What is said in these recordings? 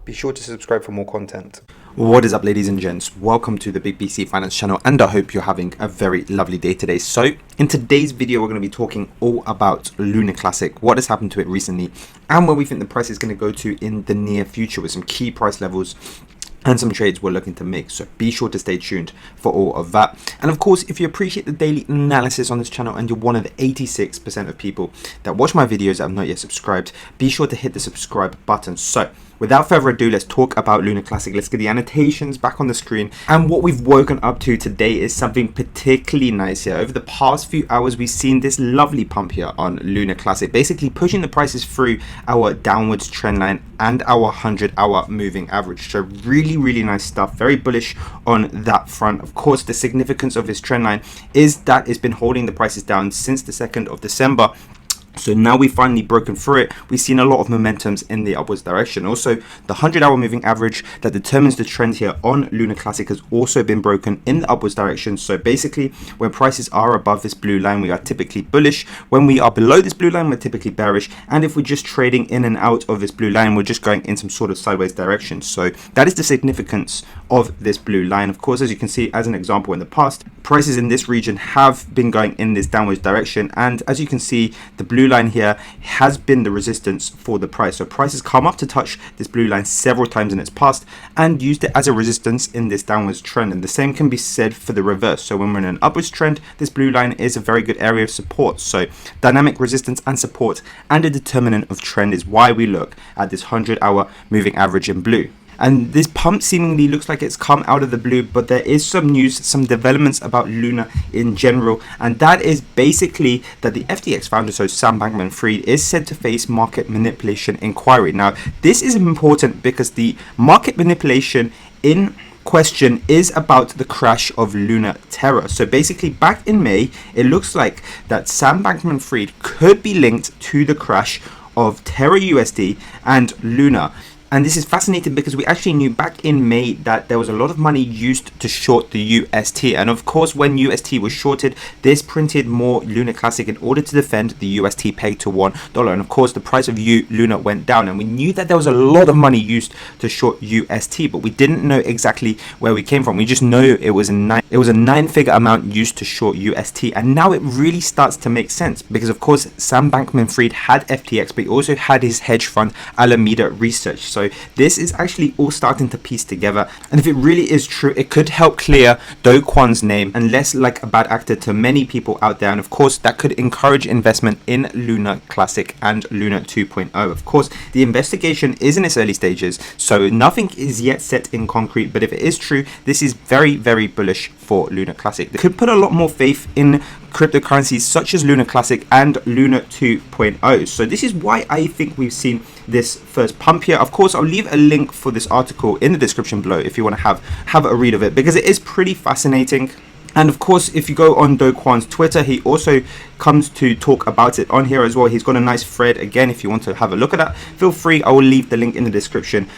Be sure to subscribe for more content. What is up, ladies and gents? Welcome to the BigBC Finance Channel, and I hope you're having a very lovely day today. So in today's video, we're going to be talking all about Luna Classic, what has happened to it recently, and where we think the price is going to go to in the near future with some key price levels and some trades we're looking to make. So be sure to stay tuned for all of that. And of course, if you appreciate the daily analysis on this channel and you're one of the 86% of people that watch my videos that have not yet subscribed, be sure to hit the subscribe button. So without further ado, let's talk about Luna Classic. Let's get the annotations back on the screen. And what we've woken up to today is something particularly nice here. Over the past few hours, we've seen this lovely pump here on Luna Classic, basically pushing the prices through our downwards trend line and our 100-hour moving average. So really nice stuff, very bullish on that front. Of course, the significance of this trend line is that it's been holding the prices down since the 2nd of December. So now we've finally broken through it. We've seen a lot of momentums in the upwards direction. Also, the 100-hour moving average that determines the trend here on Luna Classic has also been broken in the upwards direction. So basically, when prices are above this blue line, we are typically bullish. When we are below this blue line, we're typically bearish. And if we're just trading in and out of this blue line, we're just going in some sort of sideways direction. So that is the significance of this blue line. Of course, as you can see, as an example in the past, prices in this region have been going in this downwards direction. And as you can see, the blue line here has been the resistance for the price. So price has come up to touch this blue line several times in its past and used it as a resistance in this downwards trend. And the same can be said for the reverse. So when we're in an upwards trend, this blue line is a very good area of support. So dynamic resistance and support and a determinant of trend is why we look at this 100-hour moving average in blue. And this pump seemingly looks like it's come out of the blue, but there is some news, some developments about Luna in general, and that is basically that the FTX founder, so Sam Bankman-Fried, is said to face market manipulation inquiry. Now, this is important because the market manipulation in question is about the crash of Luna Terra. So basically, back in May, it looks like that Sam Bankman-Fried could be linked to the crash of Terra USD and Luna. And this is fascinating because we actually knew back in May that there was a lot of money used to short the UST. And of course, when UST was shorted, this printed more Luna Classic in order to defend the UST peg to $1. And of course, the price of Luna went down. And we knew that there was a lot of money used to short UST, but we didn't know exactly where we came from. We just know it was a nine-figure amount used to short UST. And now it really starts to make sense because, of course, Sam Bankman-Fried had FTX, but he also had his hedge fund Alameda Research. So this is actually all starting to piece together, and if it really is true, it could help clear Do Kwon's name and less like a bad actor to many people out there. And of course, that could encourage investment in Luna Classic and Luna 2.0. Of course, the investigation is in its early stages, so nothing is yet set in concrete, but if it is true, this is very bullish for Luna Classic. They could put a lot more faith in cryptocurrencies such as Luna Classic and Luna 2.0. So this is why I think we've seen this first pump here. Of course, I'll leave a link for this article in the description below if you want to have a read of it, because it is pretty fascinating. And of course, if you go on Do Kwon's Twitter, he also comes to talk about it on here as well. He's got a nice thread. Again, if you want to have a look at that, feel free. I will leave the link in the description.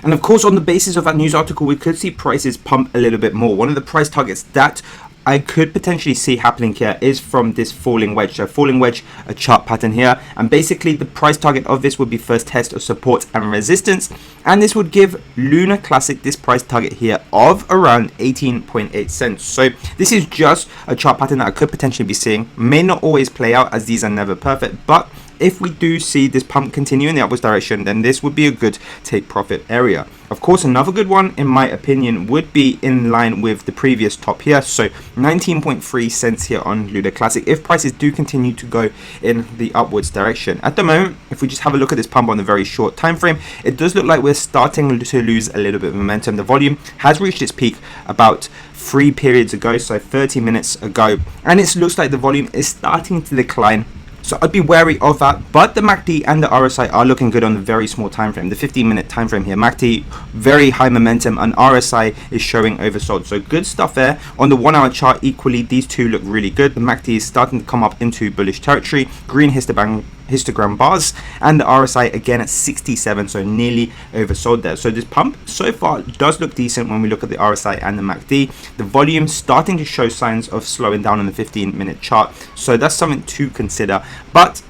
And of course, on the basis of that news article, we could see prices pump a little bit more. One of the price targets that I could potentially see happening here is from this falling wedge. So falling wedge, a chart pattern here, and basically the price target of this would be first test of support and resistance, and this would give Luna Classic this price target here of around 18.8 cents. So this is just a chart pattern that I could potentially be seeing. May not always play out, as these are never perfect, but if we do see this pump continue in the upwards direction, then this would be a good take profit area. Of course, another good one, in my opinion, would be in line with the previous top here. So 19.3 cents here on Luna Classic if prices do continue to go in the upwards direction. At the moment, if we just have a look at this pump on the very short time frame, it does look like we're starting to lose a little bit of momentum. The volume has reached its peak about 3 periods ago, so 30 minutes ago, and it looks like the volume is starting to decline. So I'd be wary of that, but the MACD and the RSI are looking good on the very small time frame, the 15-minute time frame here. MACD very high momentum, and RSI is showing oversold. So good stuff there. On the 1 hour chart, equally, these two look really good. The MACD is starting to come up into bullish territory. Green histogram bars, and the RSI again at 67, so nearly oversold there. So this pump so far does look decent when we look at the RSI and the MACD. The volume starting to show signs of slowing down on the 15-minute chart, so that's something to consider. But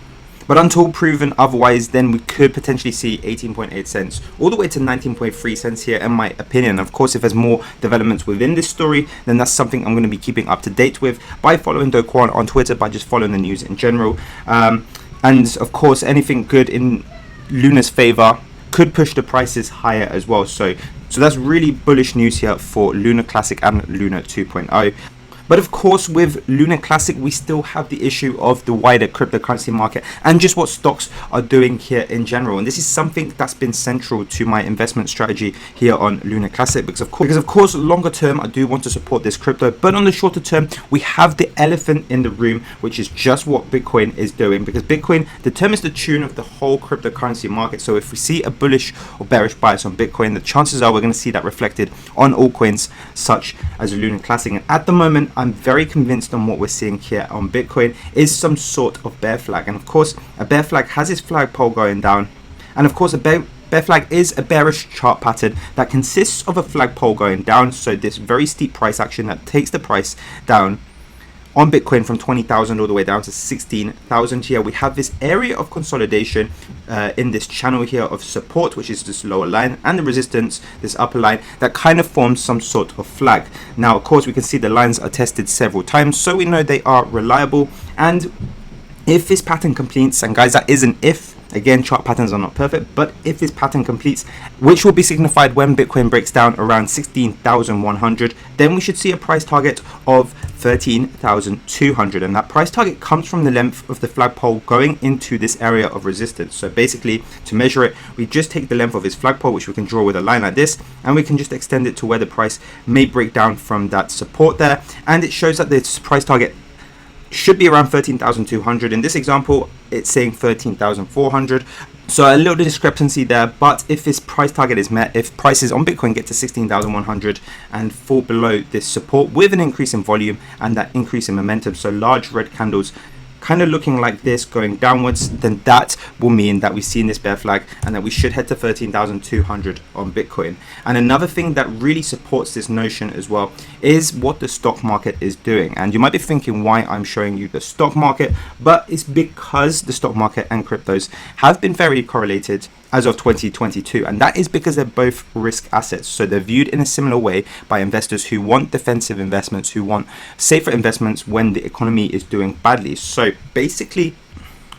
But until proven otherwise, then we could potentially see 18.8 cents all the way to 19.3 cents here, in my opinion. Of course, if there's more developments within this story, then that's something I'm going to be keeping up to date with by following Do Kwon on Twitter, by just following the news in general. And of course, anything good in Luna's favor could push the prices higher as well. So that's really bullish news here for Luna Classic and Luna 2.0. But of course, with Luna Classic, we still have the issue of the wider cryptocurrency market and just what stocks are doing here in general. And this is something that's been central to my investment strategy here on Luna Classic, because of course, longer term, I do want to support this crypto. But on the shorter term, we have the elephant in the room, which is just what Bitcoin is doing, because Bitcoin determines the tune of the whole cryptocurrency market. So if we see a bullish or bearish bias on Bitcoin, the chances are we're going to see that reflected on altcoins such as Luna Classic. And at the moment, I'm very convinced on what we're seeing here on Bitcoin is some sort of bear flag. And of course, a bear flag has its flagpole going down. And of course, a bear flag is a bearish chart pattern that consists of a flagpole going down. So this very steep price action that takes the price down on Bitcoin from 20,000 all the way down to 16,000 here. We have this area of consolidation in this channel here of support, which is this lower line, and the resistance, this upper line, that kind of forms some sort of flag. Now, of course, we can see the lines are tested several times, so we know they are reliable. And if this pattern completes, and guys, that is an if, again, chart patterns are not perfect, but if this pattern completes, which will be signified when Bitcoin breaks down around 16,100, then we should see a price target of 13,200, and that price target comes from the length of the flagpole going into this area of resistance. So basically, to measure it, we just take the length of this flagpole, which we can draw with a line like this, and we can just extend it to where the price may break down from that support there, and it shows that this price target should be around 13,200. In this example, it's saying 13,400. So a little discrepancy there, but if this price target is met, if prices on Bitcoin get to 16,100 and fall below this support with an increase in volume and that increase in momentum, so large red candles kind of looking like this going downwards, then that will mean that we've seen this bear flag and that we should head to 13,200 on Bitcoin. And another thing that really supports this notion as well is what the stock market is doing. And you might be thinking why I'm showing you the stock market, but it's because the stock market and cryptos have been very correlated as of 2022, and that is because they're both risk assets. So they're viewed in a similar way by investors who want defensive investments, who want safer investments when the economy is doing badly. So basically,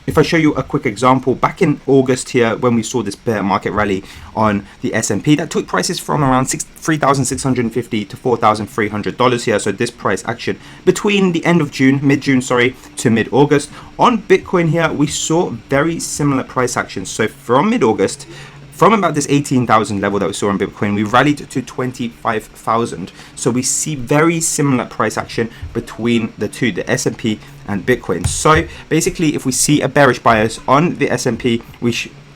if I show you a quick example, back in August here, when we saw this bear market rally on the S&P, that took prices from around $3,650 to $4,300 here. So this price action between the end of June, mid-June, sorry, to mid-August. On Bitcoin here, we saw very similar price actions. So from mid-August, from about this 18,000 level that we saw on Bitcoin, we rallied to 25,000. So we see very similar price action between the two, the S&P and Bitcoin. So basically, if we see a bearish bias on the S&P,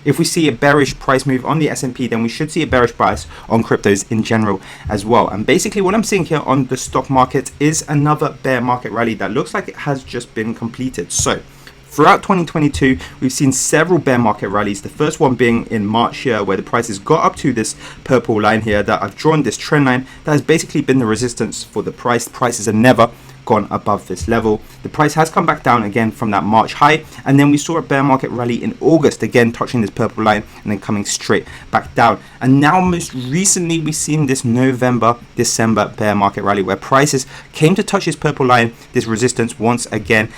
if we see a bearish price move on the S&P, then we should see a bearish bias on cryptos in general as well. And basically what I'm seeing here on the stock market is another bear market rally that looks like it has just been completed. So throughout 2022, we've seen several bear market rallies. The first one being in March here, where the prices got up to this purple line here that I've drawn, this trend line that has basically been the resistance for the price. Prices have never gone above this level. The price has come back down again from that March high, and then we saw a bear market rally in August, again touching this purple line and then coming straight back down. And now most recently, we've seen this November, December bear market rally where prices came to touch this purple line, this resistance once again,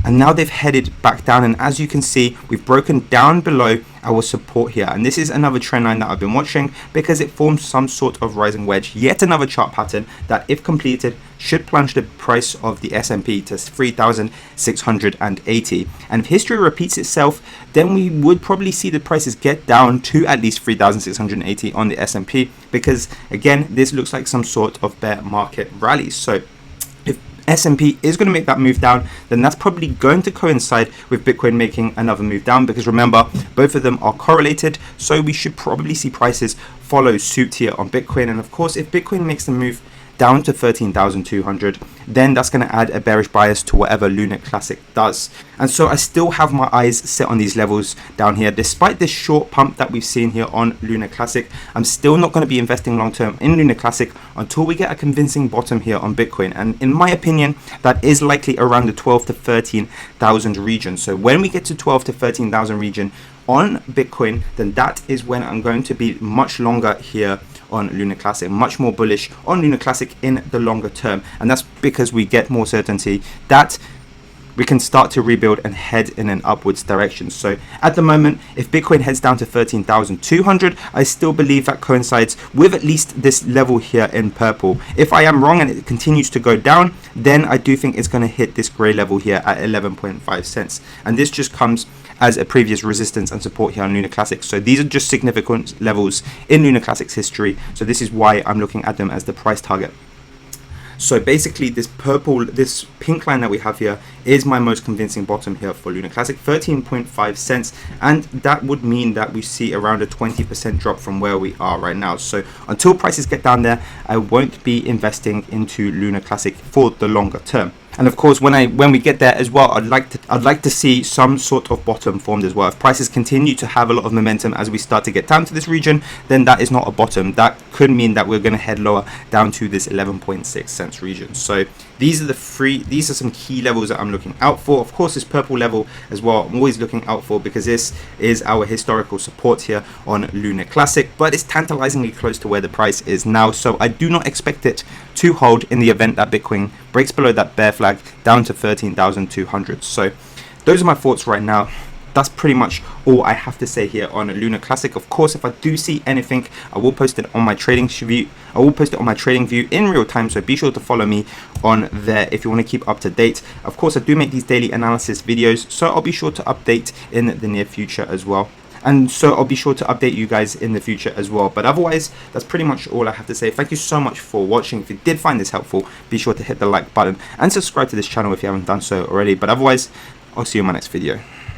and now they've headed back down. And as you can see, we've broken down below our support here, and this is another trend line that I've been watching because it forms some sort of rising wedge, yet another chart pattern that, if completed, should plunge the price of the S&P to 3,680. And if history repeats itself, then we would probably see the prices get down to at least 3,680 on the S&P, because again, this looks like some sort of bear market rally. So S&P is going to make that move down, then that's probably going to coincide with Bitcoin making another move down, because remember, both of them are correlated, so we should probably see prices follow suit here on Bitcoin. And of course, if Bitcoin makes the move down to 13,200, then that's going to add a bearish bias to whatever Luna Classic does. And so I still have my eyes set on these levels down here. Despite this short pump that we've seen here on Luna Classic, I'm still not going to be investing long term in Luna Classic until we get a convincing bottom here on Bitcoin. And in my opinion, that is likely around the 12 to 13,000 region. So when we get to 12 to 13,000 region on Bitcoin, then that is when I'm going to be much longer here on Luna Classic, much more bullish on Luna Classic in the longer term. And that's because we get more certainty that we can start to rebuild and head in an upwards direction. So at the moment, if Bitcoin heads down to 13,200, I still believe that coincides with at least this level here in purple. If I am wrong and it continues to go down, then I do think it's going to hit this gray level here at 11.5 cents. And this just comes as a previous resistance and support here on Luna Classic. So these are just significant levels in Luna Classic's history. So this is why I'm looking at them as the price target. So basically this pink line that we have here is my most convincing bottom here for Luna Classic, 13.5 cents. And that would mean that we see around a 20% drop from where we are right now. So until prices get down there, I won't be investing into Luna Classic for the longer term. And of course, when we get there as well, I'd like to see some sort of bottom formed as well. If prices continue to have a lot of momentum as we start to get down to this region, then that is not a bottom. That could mean that we're going to head lower down to this 11.6 cents region. So these are some key levels that I'm looking out for. Of course, this purple level as well, I'm always looking out for because this is our historical support here on Luna Classic, but it's tantalizingly close to where the price is now. So I do not expect it to hold in the event that Bitcoin breaks below that bear flag down to 13,200. So those are my thoughts right now. That's pretty much all I have to say here on Luna Classic. Of course, if I do see anything, I will post it on my trading view. I will post it on my trading view in real time. So be sure to follow me on there if you want to keep up to date. Of course, I do make these daily analysis videos, so I'll be sure to update in the near future as well. And so I'll be sure to update you guys in the future as well. But otherwise, that's pretty much all I have to say. Thank you so much for watching. If you did find this helpful, be sure to hit the like button and subscribe to this channel if you haven't done so already. But otherwise, I'll see you in my next video.